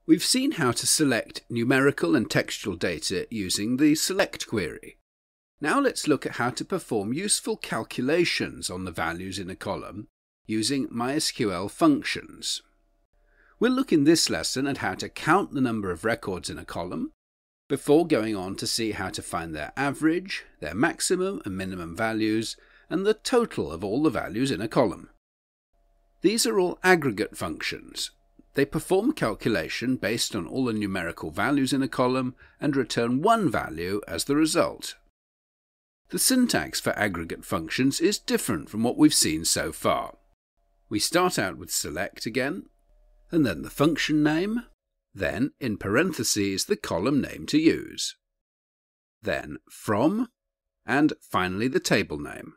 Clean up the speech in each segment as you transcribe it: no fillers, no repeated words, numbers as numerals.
We've seen how to select numerical and textual data using the select query. Now let's look at how to perform useful calculations on the values in a column using MySQL functions. We'll look in this lesson at how to count the number of records in a column, before going on to see how to find their average, their maximum and minimum values, and the total of all the values in a column. These are all aggregate functions. They perform a calculation based on all the numerical values in a column and return one value as the result. The syntax for aggregate functions is different from what we've seen so far. We start out with select again, and then the function name, then in parentheses the column name to use, then from, and finally the table name.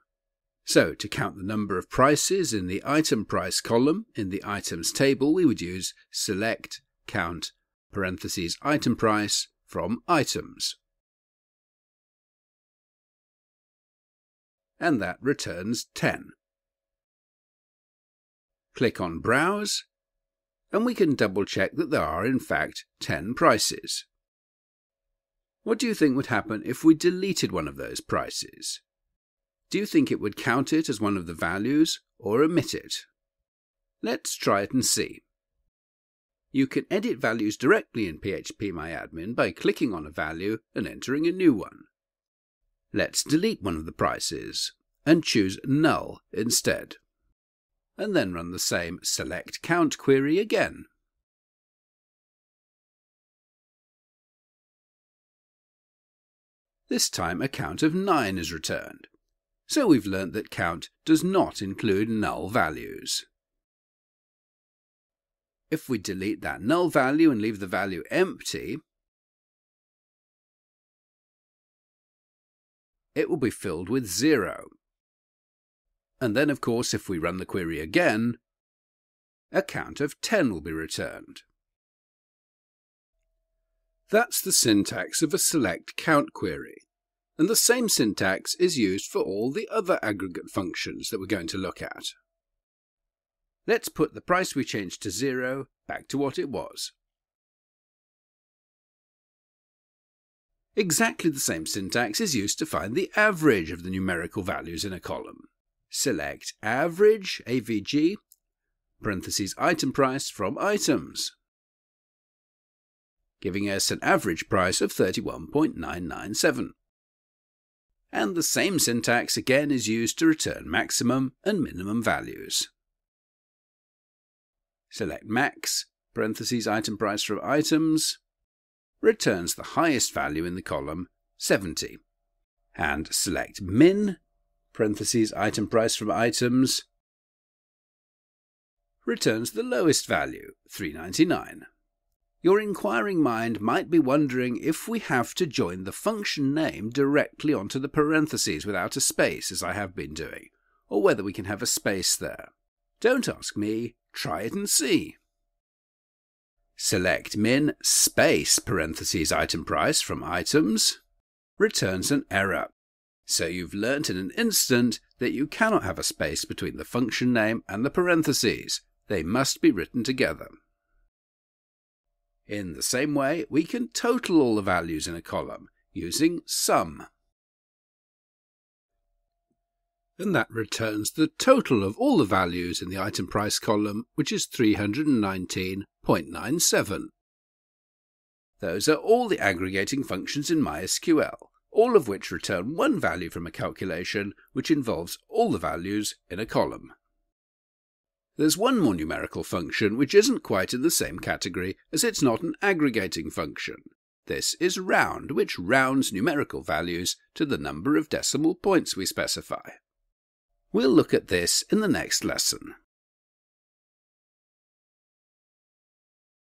So to count the number of prices in the item price column in the items table, we would use select count parentheses item price from items. And that returns 10. Click on Browse, and we can double check that there are in fact 10 prices. What do you think would happen if we deleted one of those prices? Do you think it would count it as one of the values or omit it? Let's try it and see. You can edit values directly in phpMyAdmin by clicking on a value and entering a new one. Let's delete one of the prices and choose null instead, and then run the same select count query again. This time a count of 9 is returned. So we've learnt that count does not include null values. If we delete that null value and leave the value empty, it will be filled with 0. And then, of course, if we run the query again, a count of 10 will be returned. That's the syntax of a select count query. And the same syntax is used for all the other aggregate functions that we're going to look at. Let's put the price we changed to 0 back to what it was. Exactly the same syntax is used to find the average of the numerical values in a column. Select average, AVG, parentheses item price from items, giving us an average price of 31.997. And the same syntax again is used to return maximum and minimum values. Select max, parentheses item price from items, returns the highest value in the column, 70. And select min, parentheses item price from items, returns the lowest value, 399. Your inquiring mind might be wondering if we have to join the function name directly onto the parentheses without a space, as I have been doing, or whether we can have a space there. Don't ask me, try it and see. Select min space parentheses item price from items, returns an error. So you've learnt in an instant that you cannot have a space between the function name and the parentheses. They must be written together. In the same way, we can total all the values in a column using sum. And that returns the total of all the values in the item price column, which is 319.97. Those are all the aggregating functions in MySQL, all of which return one value from a calculation which involves all the values in a column. There's one more numerical function which isn't quite in the same category, as it's not an aggregating function. This is round, which rounds numerical values to the number of decimal points we specify. We'll look at this in the next lesson.